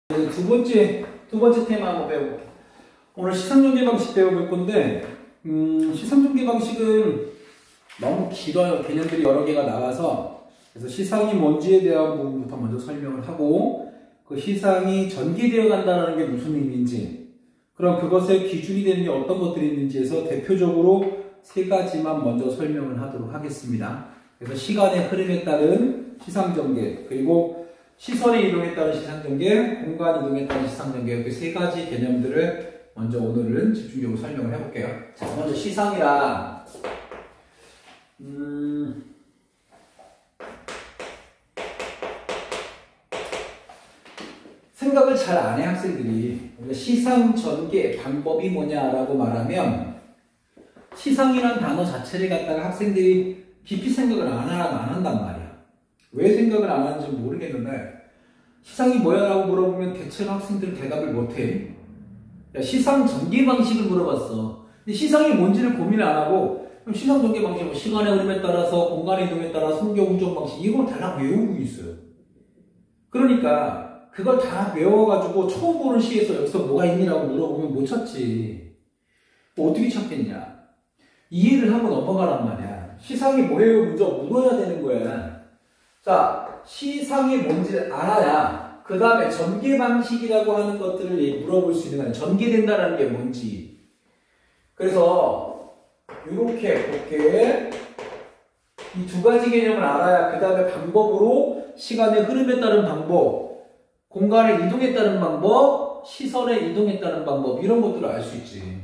두 번째 테마 한번 배워볼게요. 오늘 시상전개 방식 배워볼 건데, 시상전개 방식은 너무 길어요. 개념들이 여러 개가 나와서. 그래서 시상이 뭔지에 대한 부분부터 먼저 설명을 하고, 그 시상이 전개되어 간다는 게 무슨 의미인지, 그럼 그것의 기준이 되는 게 어떤 것들이 있는지 해서 대표적으로 세 가지만 먼저 설명을 하도록 하겠습니다. 그래서 시간의 흐름에 따른 시상전개, 그리고 시선의 이동에 따른 시상전개, 공간 이동에 따른 시상전개, 이렇게 세 가지 개념들을 먼저 오늘은 집중적으로 설명을 해볼게요. 자, 먼저 시상이란 생각을 잘 안 해 학생들이. 시상 전개 방법이 뭐냐라고 말하면 시상이란 단어 자체를 갖다가 학생들이 깊이 생각을 안 한단 말이야. 왜 생각을 안 하는지 모르겠는데 시상이 뭐야 라고 물어보면 대체로 학생들은 대답을 못해. 시상 전개 방식을 물어봤어. 근데 시상이 뭔지를 고민을 안 하고 그럼 시상 전개 방식은 시간의 흐름에 따라서 공간의 이동에 따라 성경 운전 방식 이걸 다 외우고 있어요. 그러니까 그걸 다 외워가지고 처음 보는 시에서 여기서 뭐가 있니라고 물어보면 못 찾지. 뭐 어떻게 찾겠냐. 이해를 하고 넘어가란 말이야. 시상이 뭐예요? 먼저 물어야 되는 거야. 자, 시상이 뭔지를 알아야 그 다음에 전개 방식이라고 하는 것들을 물어볼 수 있는 거야. 전개된다는 게 뭔지. 그래서 이렇게 볼게. 이 두 가지 개념을 알아야 그 다음에 방법으로 시간의 흐름에 따른 방법, 공간의 이동에 따른 방법, 시선의 이동에 따른 방법 이런 것들을 알 수 있지.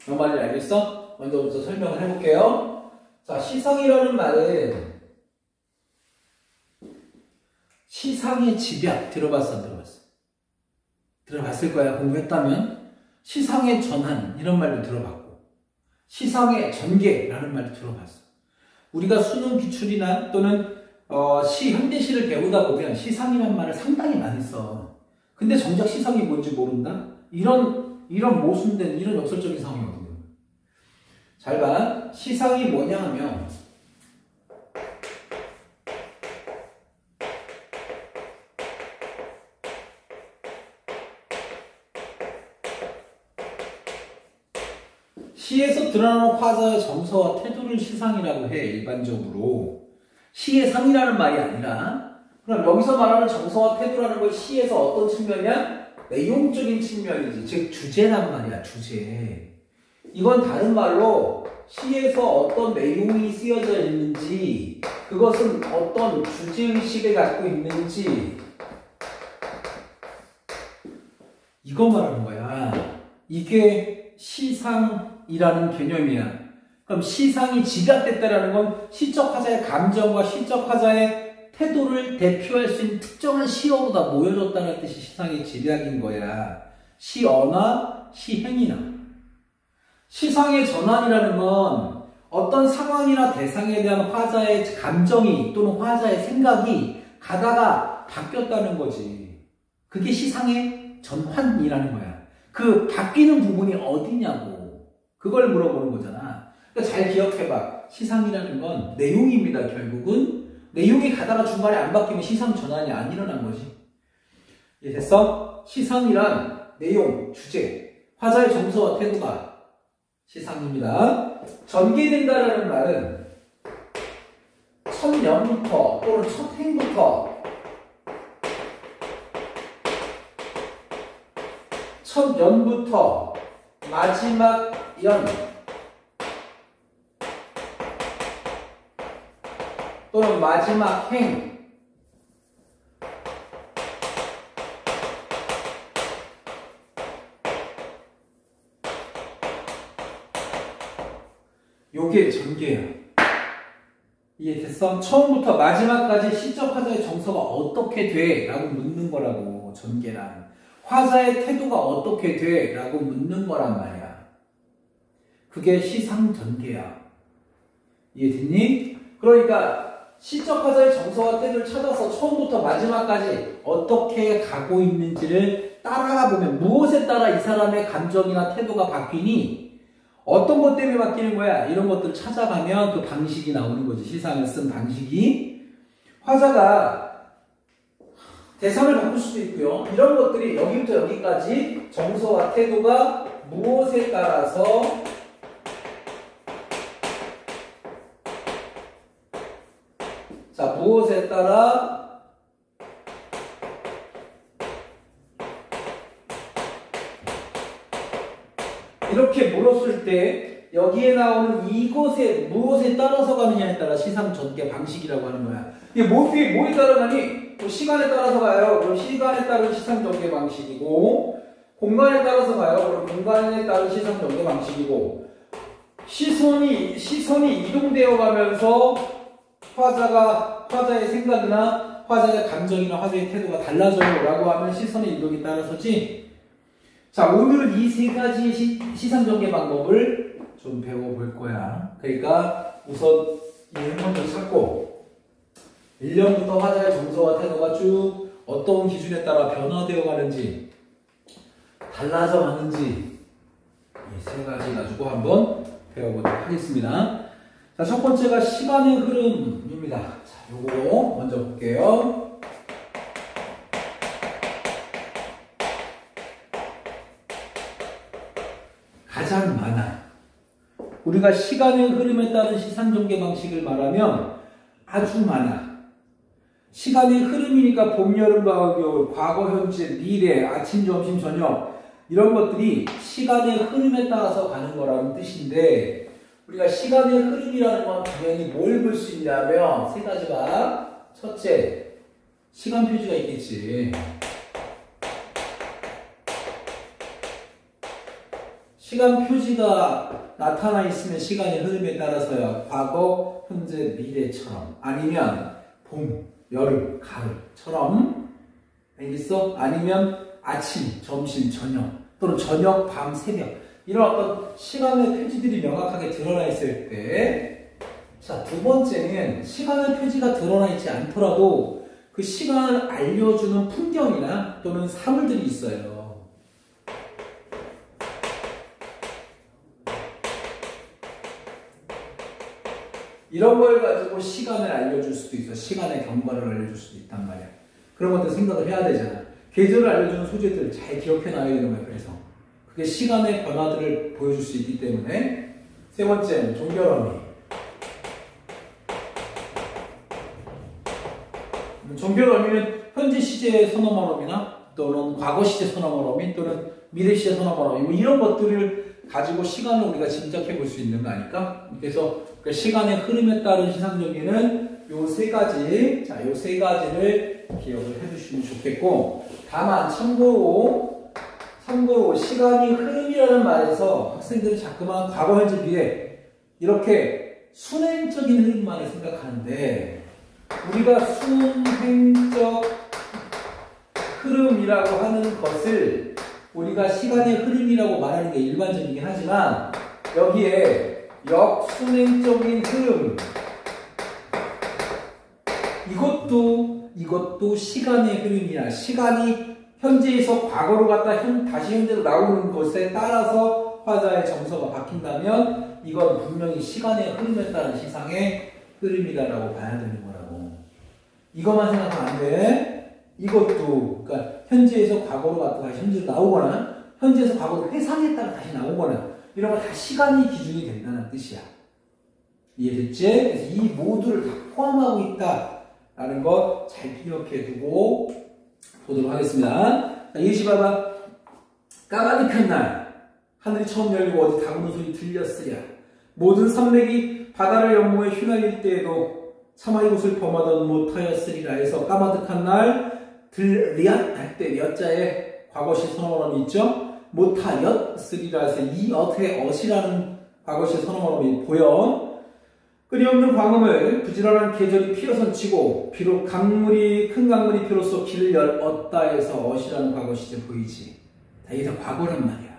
뭔 말인지 알겠어? 먼저 설명을 해볼게요. 자, 시상이라는 말은 시상의 집약 들어봤어 안 들어봤어? 들어봤을 거야. 공부했다면. 시상의 전환 이런 말도 들어봤고 시상의 전개라는 말도 들어봤어. 우리가 수능 기출이나 또는 현대시를 배우다 보면 시상이라는 말을 상당히 많이 써. 근데 정작 시상이 뭔지 모른다? 이런 모순된 이런 역설적인 상황이거든요. 잘 봐. 시상이 뭐냐 하면 시에서 드러나는 화자의 정서와 태도를 시상이라고 해. 일반적으로 시의 상이라는 말이 아니라. 그럼 여기서 말하는 정서와 태도라는 건 시에서 어떤 측면이야? 내용적인 측면이지. 즉 주제란 말이야. 주제. 이건 다른 말로 시에서 어떤 내용이 쓰여져 있는지, 그것은 어떤 주제의식을 갖고 있는지 이거 말하는 거야. 이게 시상이라는 개념이야. 그럼 시상이 집약됐다라는 건 시적 화자의 감정과 시적 화자의 태도를 대표할 수 있는 특정한 시어로 다 모여졌다는 뜻이 시상의 집약인 거야. 시어나 시행이나. 시상의 전환이라는 건 어떤 상황이나 대상에 대한 화자의 감정이 또는 화자의 생각이 가다가 바뀌었다는 거지. 그게 시상의 전환이라는 거야. 그 바뀌는 부분이 어디냐고. 그걸 물어보는 거잖아. 그러니까 잘 기억해봐. 시상이라는 건 내용입니다. 결국은 내용이 가다가 중간에 안 바뀌면 시상 전환이 안 일어난 거지. 이해됐어? 시상이란 내용, 주제, 화자의 정서와 태도가 시상입니다. 전개된다라는 말은 첫 년부터 또는 첫 행부터 첫 연부터 마지막 연 또는 마지막 행 요게 전개야. 이해됐어? 처음부터 마지막까지 시적 화자의 정서가 어떻게 돼? 라고 묻는 거라고. 전개란 화자의 태도가 어떻게 돼? 라고 묻는 거란 말이야. 그게 시상 전개야. 이해됐니? 그러니까 시적 화자의 정서와 태도를 찾아서 처음부터 마지막까지 어떻게 가고 있는지를 따라가 보면 무엇에 따라 이 사람의 감정이나 태도가 바뀌니? 어떤 것 때문에 바뀌는 거야? 이런 것들을 찾아가면 그 방식이 나오는 거지. 시상을 쓴 방식이. 화자가 대상을 바꿀 수도 있고요. 이런 것들이 여기부터 여기까지 정서와 태도가 무엇에 따라서 자, 무엇에 따라 이렇게 물었을 때 여기에 나오는 이것에 무엇에 따라서 가느냐에 따라 시상 전개 방식이라고 하는 거야. 이게 뭐에 따라 가니? 뭐 시간에 따라서 가요. 그럼 시간에 따른 시상 전개 방식이고, 공간에 따라서 가요. 그럼 공간에 따른 시상 전개 방식이고, 시선이 이동되어 가면서 화자의 생각이나 화자의 감정이나 화자의 태도가 달라져요 라고 하면 시선의 이동에 따라서지. 자, 오늘은 이 세 가지 시상 전개 방법을 좀 배워볼 거야. 그러니까 우선 이 먼저 찾고 1년부터 화자의 정서와 태도가 쭉 어떤 기준에 따라 변화되어 가는지 달라져 가는지 이 세 가지 가지고 한번 배워보도록 하겠습니다. 자, 첫 번째가 시간의 흐름입니다. 자, 요거 먼저 볼게요. 가장 많아. 우리가 시간의 흐름에 따른 시상 전개 방식을 말하면 아주 많아. 시간의 흐름이니까 봄, 여름, 가을, 겨울, 과거, 현재, 미래, 아침, 점심, 저녁 이런 것들이 시간의 흐름에 따라서 가는 거라는 뜻인데 우리가 시간의 흐름이라는 건 당연히 뭘 볼 수 있냐면 세 가지가 첫째, 시간 표지가 있겠지. 시간 표지가 나타나 있으면 시간의 흐름에 따라서야 과거, 현재, 미래처럼 아니면 봄, 여름, 가을처럼 알겠어? 아니면 아침, 점심, 저녁 또는 저녁, 밤, 새벽 이런 어떤 시간의 표지들이 명확하게 드러나 있을 때 자, 두 번째는 시간의 표지가 드러나 있지 않더라도 그 시간을 알려주는 풍경이나 또는 사물들이 있어요. 이런 걸 가지고 시간을 알려줄 수도 있어. 시간의 경과를 알려줄 수도 있단 말이야. 그런 것들 생각을 해야 되잖아. 계절을 알려주는 소재들을 잘 기억해놔야 되는 거야. 그래서 그게 시간의 변화들을 보여줄 수 있기 때문에. 세 번째는 종결어미. 종결어미는 현재 시제의 선어머러미나 또는 과거 시제 선어머러미 또는 미래 시제 선어머러미 뭐 이런 것들을 가지고 시간을 우리가 짐작해 볼 수 있는 거 아닐까? 그래서 그 시간의 흐름에 따른 시상 전개는 요 세 가지, 자, 요 세 가지를 기억을 해주시면 좋겠고, 다만 참고로 시간이 흐름이라는 말에서 학생들이 자꾸만 과거, 현재, 미래 이렇게 순행적인 흐름만을 생각하는데 우리가 순행적 흐름이라고 하는 것을 우리가 시간의 흐름이라고 말하는 게 일반적이긴 하지만 여기에 역순행적인 흐름 이것도 시간의 흐름이야. 시간이 현재에서 과거로 갔다 다시 현재로 나오는 것에 따라서 화자의 정서가 바뀐다면 이건 분명히 시간의 흐름에 따른 시상의 흐름이다라고 봐야 되는 거라고. 이것만 생각하면 안 돼. 이것도 그러니까 현재에서 과거로 갔다 다시 현재로 나오거나 현재에서 과거로 회상했다가 다시 나오거나 이런 거 다 시간이 기준이 된다는 뜻이야. 이해됐지? 그래서 이 모두를 다 포함하고 있다라는 거 잘 기억해 두고 보도록 하겠습니다. 자, 예시 봐봐. 까마득한 날 하늘이 처음 열리고 어디 다구는 소리 들렸으랴. 모든 산맥이 바다를 연모해 휘날릴 때에도 차마 이곳을 범하던 못하였으리라 해서 까마득한 날 들리앗 할 때 여자의 과거시 선어머럼이 있죠. 못하였으리라 해서 이 어태의 어시라는 과거시 선어머럼이 보여. 끊임없는 광음을 부지런한 계절이 피어선 치고 비록 큰 강물이 비로소 길을 열었다 해서 어시라는 과거시제 보이지. 자, 이게 다 과거란 말이야.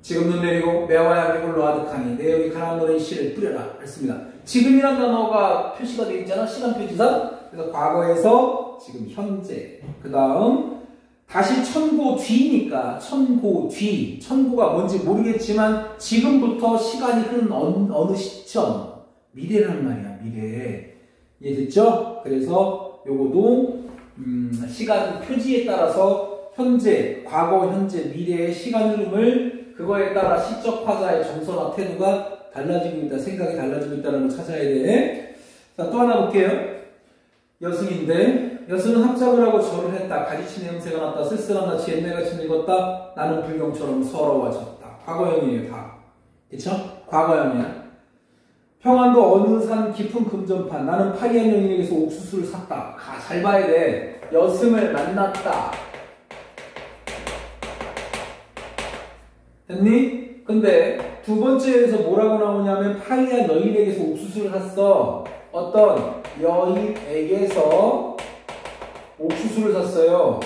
지금 눈 내리고 매와 양이 홀로 아득하니 내 여기 가난 노래의 씨를 뿌려라 했습니다. 지금이란 단어가 표시가 되어 있잖아. 시간 표지상. 그래서 과거에서 지금 현재 그 다음 다시 천고 뒤니까 천고 뒤. 천고가 뭔지 모르겠지만 지금부터 시간이 흐른 어느 시점 미래란 말이야. 미래. 이해됐죠? 그래서 요거도 시간 표지에 따라서 현재, 과거, 현재, 미래의 시간 흐름을 그거에 따라 시적 화자의 정서나 태도가 달라지고 있다, 생각이 달라지고 있다는 걸 찾아야 돼. 자, 또 하나 볼게요. 여승인데, 여승은 합작을 하고 절을 했다. 가지치 냄새가 났다. 쓸쓸한 낯이 옛날같이 늙었다. 나는 불경처럼 서러워졌다. 과거형이에요, 다. 그쵸? 과거형이야. 평안도 어느 산 깊은 금전판. 나는 파리한 여인에게서 옥수수를 샀다. 잘 봐야 돼. 여승을 만났다. 됐니? 근데 두 번째에서 뭐라고 나오냐면 파리한 여인에게서 옥수수를 샀어. 어떤 여인에게서 옥수수를 샀어요.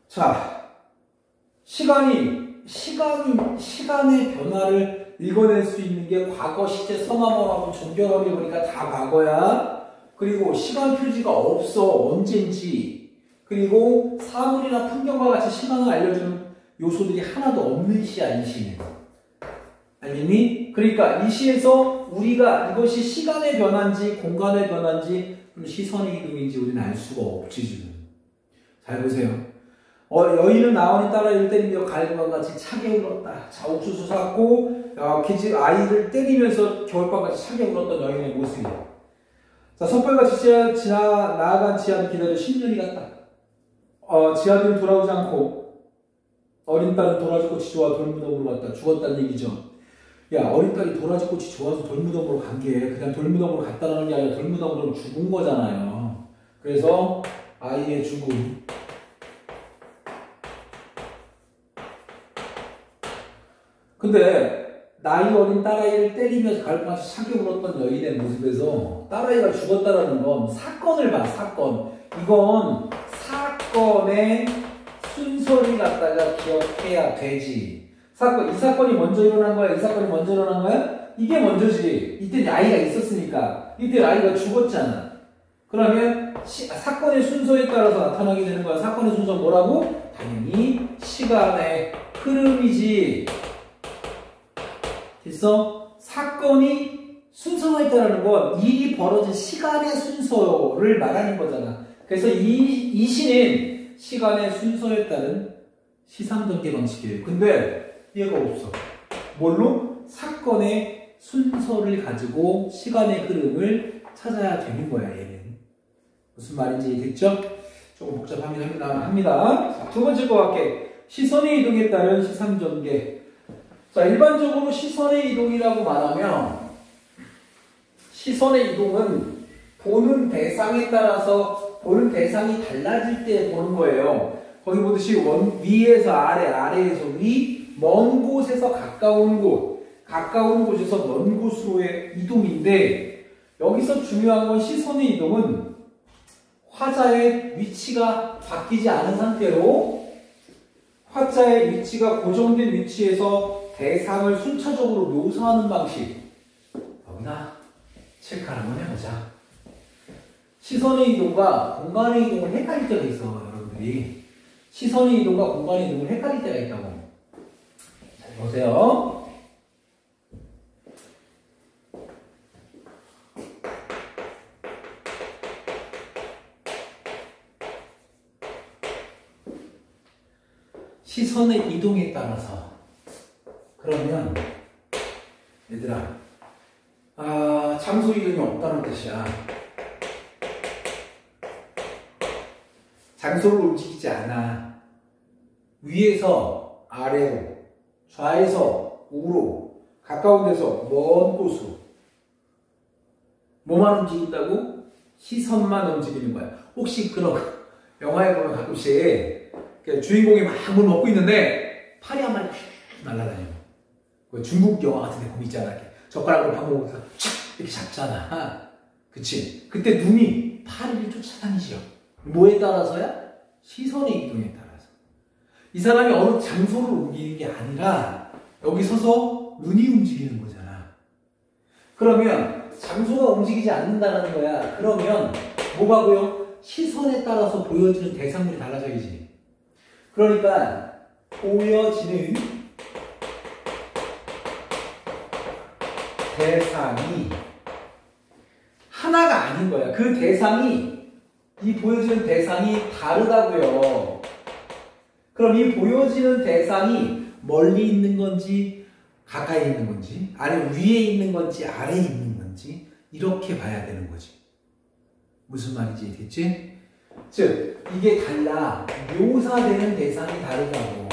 자, 시간의 변화를 읽어낼 수 있는 게 과거, 시제, 성함하고 종결하게 보니까 다 과거야. 그리고 시간 표지가 없어. 언젠지. 그리고 사물이나 풍경과 같이 시간을 알려주는 요소들이 하나도 없는 시야, 이 시는. 알겠니? 그러니까 이 시에서 우리가 이것이 시간의 변화인지 공간의 변화인지 시선의 이동인지 우리는 알 수가 없지, 지금. 잘 보세요. 여인은 나원이 딸아이를 때리며 가을밤 같이 차게 울었다. 자, 옥수수 샀고 아이를 때리면서 겨울밤같이 차게 울었던 여인의 모습이야. 자, 섣벌같이 나아간 지아를 기다려 10년이 갔다. 지아들은 돌아오지 않고 어린 딸은 도라지 꽃이 좋아 돌무덤으로 갔다. 죽었다는 얘기죠. 야, 어린 딸이 도라지 꽃이 좋아서 돌무덤으로 간 게 그냥 돌무덤으로 갔다는 게 아니라 돌무덤으로 죽은 거잖아요. 그래서 아이의 죽음. 근데 나이 어린 딸아이를 때리면서 가을밤같이 차게 울었던 여인의 모습에서 딸아이가 죽었다는 건 사건을 봐, 사건. 이건 사건의 순서를 갖다가 기억해야 되지. 이 사건이 먼저 일어난 거야? 이 사건이 먼저 일어난 거야? 이게 먼저지. 이때 아이가 있었으니까. 이때 아이가 죽었잖아. 그러면 사건의 순서에 따라서 나타나게 되는 거야. 사건의 순서 뭐라고? 당연히 시간의 흐름이지. 됐어? 사건이 순서가 있다는 건 일이 벌어진 시간의 순서를 말하는 거잖아. 그래서 이 시는 시간의 순서에 따른 시상전개 방식이에요. 근데 얘가 없어. 뭘로? 사건의 순서를 가지고 시간의 흐름을 찾아야 되는 거야, 얘는. 무슨 말인지 됐죠? 조금 복잡하긴 합니다. 자, 두 번째 거 할게. 시선의 이동에 따른 시상전개. 자, 일반적으로 시선의 이동이라고 말하면 시선의 이동은 보는 대상에 따라서 보는 대상이 달라질 때 보는 거예요. 거기 보듯이 위에서 아래, 아래에서 위, 먼 곳에서 가까운 곳, 가까운 곳에서 먼 곳으로의 이동인데 여기서 중요한 건 시선의 이동은 화자의 위치가 바뀌지 않은 상태로 화자의 위치가 고정된 위치에서 대상을 순차적으로 묘사하는 방식. 여기나 체크 한번 해보자. 시선의 이동과 공간의 이동을 헷갈릴 때가 있어, 여러분들이. 시선의 이동과 공간의 이동을 헷갈릴 때가 있다고. 잘 보세요. 시선의 이동에 따라서 그러면 얘들아 장소 이동이 없다는 뜻이야. 장소를 움직이지 않아. 위에서 아래로, 좌에서 우로, 가까운 데서 먼 곳으로 뭐만 움직인다고? 시선만 움직이는 거야. 혹시 그런 영화에 보면 가끔씩 주인공이 막 뭘 먹고 있는데 파리 한 마리 날아다녀. 중국 영화 같은 데 보면 있잖아. 젓가락으로 밥 먹으면서 이렇게 잡잖아. 그치? 그때 눈이 파리를 쫓아다니죠. 뭐에 따라서야? 시선의 이동에 따라서. 이 사람이 어느 장소를 옮기는 게 아니라 여기 서서 눈이 움직이는 거잖아. 그러면 장소가 움직이지 않는다는 거야. 그러면 뭐가고요? 시선에 따라서 보여지는 대상물이 달라져야지. 그러니까 보여지는 대상이 하나가 아닌 거야. 그 대상이, 이 보여지는 대상이 다르다고요. 그럼 이 보여지는 대상이 멀리 있는 건지 가까이 있는 건지 아니면 위에 있는 건지 아래에 있는 건지 이렇게 봐야 되는 거지. 무슨 말인지 됐지? 즉 이게 달라. 묘사되는 대상이 다르다고.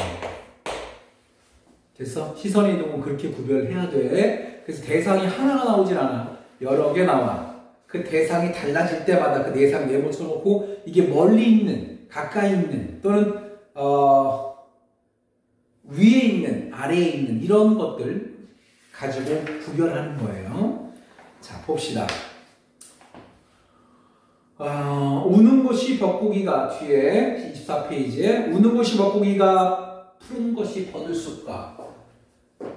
됐어? 시선의 이동은 그렇게 구별해야 돼. 그래서 대상이 하나가 나오질 않아. 여러 개 나와. 그 대상이 달라질 때마다 그 대상 네모 쳐놓고 이게 멀리 있는, 가까이 있는 또는 위에 있는, 아래에 있는 이런 것들 가지고 구별하는 거예요. 자, 봅시다. 우는 것이 벚고기가 뒤에 24페이지에 우는 것이 벚고기가 푸른 것이 버들쑥가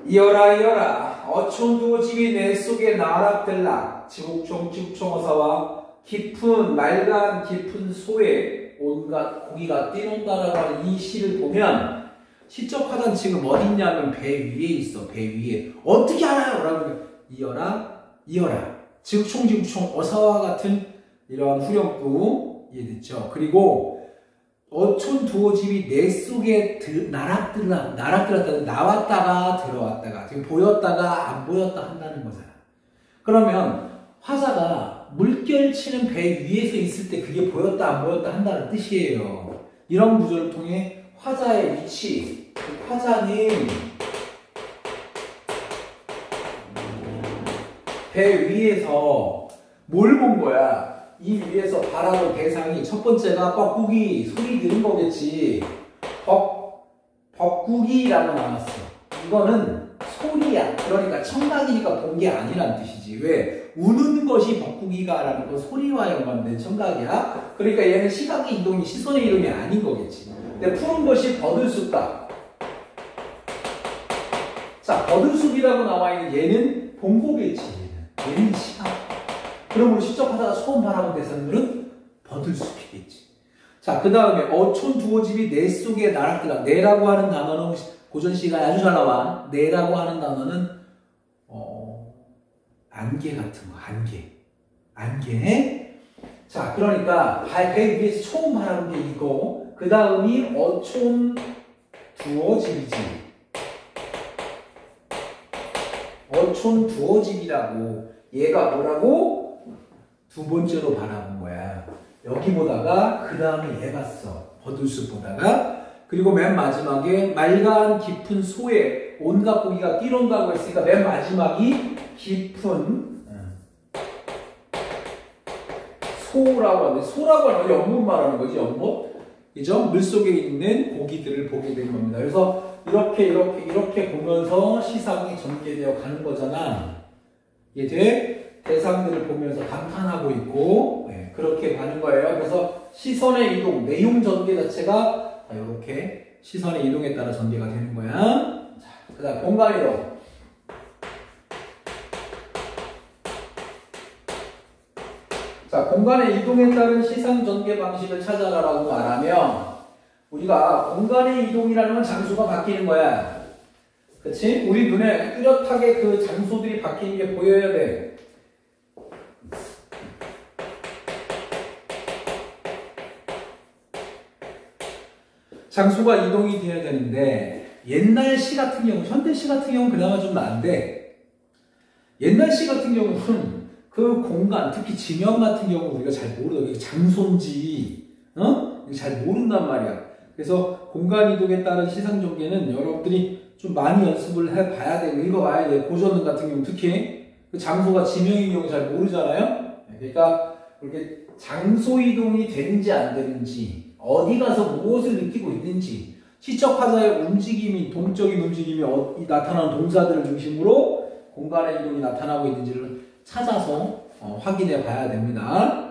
이어라 이어라 어촌두어지기 내 속에 나락들락 지국총 어사와 깊은 맑은 깊은 소에 온갖 고기가 뛰논다라고 하는 이 시를 보면 시적 화단 지금 어디 있냐면 배 위에 있어. 배 위에. 어떻게 알아요? 라고 이어라 이어라 지국총 어사와 같은 이런 후렴구 이해됐죠? 그리고 어촌두어집이 내 속에 나락들었다 나왔다가 들어왔다가 지금 보였다가 안 보였다 한다는 거잖아. 그러면 화자가 물결 치는 배 위에서 있을 때 그게 보였다 안 보였다 한다는 뜻이에요. 이런 구조를 통해 화자의 위치, 화자는 배 위에서 뭘 본 거야? 이 위에서 바라볼 대상이 첫 번째가 뻐꾸기 소리 들은 거겠지. 뻐꾸기라고 나왔어. 이거는 소리야. 그러니까 청각이니까 본 게 아니란 뜻이지. 왜? 우는 것이 뻐꾸기가라는 건 소리와 연관된 청각이야. 그러니까 얘는 시각의 이동이 시선의 이동이 아닌 거겠지. 근데 푸른 것이 버들쑥가. 자, 버들쑥이라고 나와 있는 얘는 본 거겠지. 얘는 시각. 그러므로 시적하다가 처음 바라본 대상들은 버들쑥이겠지. 자, 그 다음에 어촌두어집이 내 속에 나락들락. 내라고 하는 단어는 고전시가 아주 잘 나와. 내라고 하는 단어는 안개 같은 거. 안개. 자, 그러니까 배 위에서 처음 바라본 게 이거. 그 다음이 어촌두어집이지. 어촌두어집이라고. 얘가 뭐라고? 두 번째로 바라본 거야. 여기 보다가 그 다음에 얘 봤어. 버들쑥 보다가. 그리고 맨 마지막에 맑은 깊은 소에 온갖 고기가 뛰논다고 했으니까 맨 마지막이 깊은 소라고 하는데 소라고 하는 건 연못 말하는 거지. 연못. 그죠? 물속에 있는 고기들을 보게 된 겁니다. 그래서 이렇게 보면서 시상이 전개되어 가는 거잖아. 이게 대상들을 보면서 감탄하고 있고 그렇게 가는 거예요. 그래서 시선의 이동, 내용 전개 자체가 이렇게 시선의 이동에 따라 전개가 되는 거야. 자, 그 다음 공간 이동. 자, 공간의 이동에 따른 시선 전개 방식을 찾아라라고 말하면 우리가 공간의 이동이라는 건 장소가 바뀌는 거야. 그치? 우리 눈에 뚜렷하게 그 장소들이 바뀌는 게 보여야 돼. 장소가 이동이 되어야 되는데 옛날 시 같은 경우, 현대 시 같은 경우는 그나마 좀 나은데 옛날 시 같은 경우는 그 공간, 특히 지명 같은 경우 우리가 잘 모르거든. 장소인지 잘 모른단 말이야. 그래서 공간 이동에 따른 시상 전개는 여러분들이 좀 많이 연습을 해봐야 되고 읽어봐야 돼. 고전 같은 경우 특히 그 장소가 지명인 경우 잘 모르잖아요. 그러니까 그렇게 장소 이동이 되는지 안 되는지, 어디 가서 무엇을 느끼고 있는지, 시적 화자의 움직임이, 동적인 움직임이 나타나는 동사들을 중심으로 공간의 이동이 나타나고 있는지를 찾아서 확인해 봐야 됩니다.